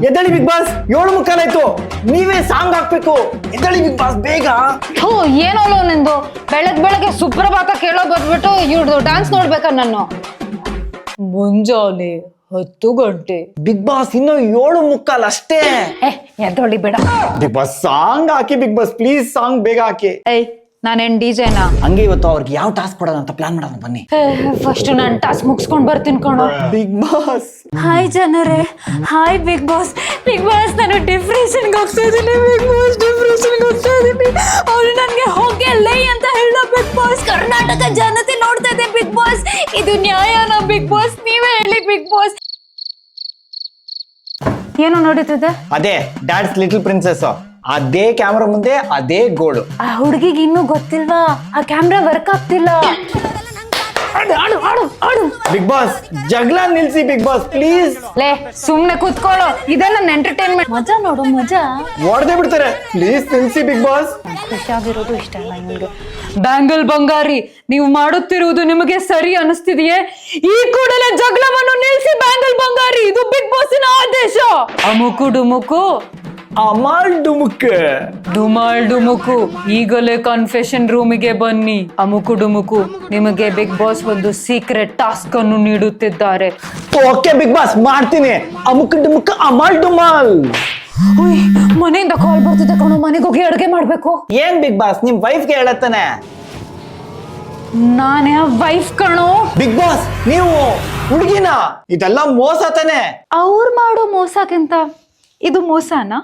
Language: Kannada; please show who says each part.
Speaker 1: ಎದ್ದಳಿ ಬಿಗ್ ಬಾಸ್ 7:45 ನೀವೇ ಸಾಂಗ್ ಹಾಕ್ಬೇಕು. ಎದ್ದಳಿ ಬಿಗ್ ಬಾಸ್ ಬೇಗ.
Speaker 2: ಏನೋ ನಿಂದು ಬೆಳಗ್ಗೆ ಸುಪ್ರಭಾತ ಕೇಳೋ ಬಂದ್ಬಿಟ್ಟು ಇವ್ರದ್ದು ಡ್ಯಾನ್ಸ್ ನೋಡ್ಬೇಕಾ ನಾನು? ಮುಂಜಾನೆ 10 ಗಂಟೆ
Speaker 1: ಬಿಗ್ ಬಾಸ್ ಇನ್ನು 7:45 ಅಷ್ಟೇ.
Speaker 2: ಎದ್ದೊಳ್ಳಿ ಬೇಡ.
Speaker 1: ಬಿಗ್ ಬಾಸ್ ಸಾಂಗ್ ಹಾಕಿ ಬಿಗ್ ಬಾಸ್ ಪ್ಲೀಸ್, ಸಾಂಗ್ ಬೇಗ ಹಾಕಿ.
Speaker 2: ನಾನೇನ್ ಡಿಜೆನಾ?
Speaker 1: ಹಂಗೆ ಇವತ್ತು ಅವ್ರಿಗೆ ಯಾವ ಟಾಸ್ಕ್ ಕೊಡೋಣ ಅಂತ ಪ್ಲಾನ್ ಮಾಡೋಣ ಬನ್ನಿ.
Speaker 2: ಫಸ್ಟ್ ನಾನು ಟಾಸ್ಕ್ ಮುಗಿಸ್ಕೊಂಡ್ ಬರ್ತೀನಿ ಕಣೋ.
Speaker 1: ಬಿಗ್ ಬಾಸ್
Speaker 2: ಹಾಯ್ ಜನರೇ, hi Bigg Boss. Bigg Boss ನಾನು ಡಿಪ್ರೆಷನ್ಗೆ ಹೋಗ್ತಾ ಇದ್ದೀನಿ. ಬಿಗ್ ಬಾಸ್ ಡಿಪ್ರೆಷನ್ಗೆ ಹೋಗ್ತಾ ಇದ್ದೀನಿ. ಅವ್ರು ನನಗೆ ಹೋಗಿ ಲೈ ಅಂತ ಹೇಳೋ ಬಿಗ್ ಬಾಸ್. ಕರ್ನಾಟಕ ಜನತೆ ನೋಡ್ತಾ ಇದೆ ಬಿಗ್ ಬಾಸ್. ಇದು ನ್ಯಾಯನಾ ಬಿಗ್ ಬಾಸ್? ನೀವೇ ಹೇಳಿ ಬಿಗ್ ಬಾಸ್. ಏನು ನೋಡುತ್ತಿದೆ?
Speaker 1: ಅದೇ ಡ್ಯಾಡ್ಸ್ ಲಿಟಲ್ ಪ್ರಿನ್ಸೆಸ್. ಅದೇ ಕ್ಯಾಮ್ರಾ ಮುಂದೆ ಅದೇ ಗೋಳು.
Speaker 2: ಆ ಹುಡುಗಿಗೆ ಇನ್ನೂ ಗೊತ್ತಿಲ್ವಾ ಆ ಕ್ಯಾಮ್ರಾ ವರ್ಕ್ ಆಗ್ತಿಲ್ಲ.
Speaker 1: ಬಿಗ್ ಬಾಸ್ ಜಗಳ ನಿಲ್ಸಿ ಬಿಗ್ ಬಾಸ್ ಪ್ಲೀಸ್.
Speaker 2: ಲೇ ಸುಮ್ನೆ ಕೂತ್ಕೊಳ್ಳೋ, ಇದೇ ನನ್ನ ಎಂಟರ್ಟೈನ್ಮೆಂಟ್. ಮಜಾ ನೋಡು ಮಜಾ.
Speaker 1: ಹೊಡೆದೇ ಬಿಡ್ತಾರೆ ಪ್ಲೀಸ್ ನಿಲ್ಸಿ ಬಿಗ್ ಬಾಸ್.
Speaker 2: ಖುಷಿಯಾಗಿರೋದು ಇಷ್ಟ ಅಲ್ಲ ನಿಮ್ಗೆ. ಬ್ಯಾಂಗಲ್ ಬಂಗಾರಿ, ನೀವು ಮಾಡುತ್ತಿರುವುದು ನಿಮಗೆ ಸರಿ ಅನಿಸ್ತಿದೆಯೇ? ಈ ಕೂಡಲೇ ಜಗಳವನ್ನು ನಿಲ್ಸಿ ಬ್ಯಾಂಗಲ್ ಬಂಗಾರಿ. ಇದು ಬಿಗ್ ಬಾಸ್ನ ಆದೇಶ. ಅಮುಕು ಡುಮುಕು
Speaker 1: ಅಮಾಲ್ ಡುಮುಕ್
Speaker 2: ಡುಮಾಲ್ ಡುಮುಕು. ಈಗಲೇ ಕನ್ಫೆಷನ್ ರೂಮಿಗೆ ಬನ್ನಿ. ಅಮುಕು ಡುಮುಕು, ನಿಮಗೆ ಬಿಗ್ ಬಾಸ್ ಒಂದು ಸೀಕ್ರೆಟ್ ಟಾಸ್ಕ್ ಅನ್ನು ನೀಡುತ್ತಿದ್ದಾರೆ.
Speaker 1: ಓಕೆ ಬಿಗ್ ಬಾಸ್ ಮಾಡ್ತೀನಿ. ಅಮುಕ್ ಡುಮುಕ್ ಅಮಾಲ್ ಡುಮಾಲ್.
Speaker 2: ಮನೆಯಿಂದ ಕಾಲ್ ಬರ್ತಿದೆ ಕಣೋ, ಮನೆಗೆ ಹೋಗಿ ಅಡುಗೆ ಮಾಡ್ಬೇಕು.
Speaker 1: ಏನ್ ಬಿಗ್ ಬಾಸ್ ನಿಮ್ ವೈಫ್ಗೆ ಹೇಳತ್ತಾನೆ?
Speaker 2: ನಾನೇ ವೈಫ್ ಕಣೋ.
Speaker 1: ಬಿಗ್ ಬಾಸ್ ನೀವು ಹುಡುಗಿನ, ಇದೆಲ್ಲ ಮೋಸ ತಾನೆ.
Speaker 2: ಅವ್ರು ಮಾಡೋ ಮೋಸಕ್ಕಿಂತ ಇದು ಮೋಸನಾ?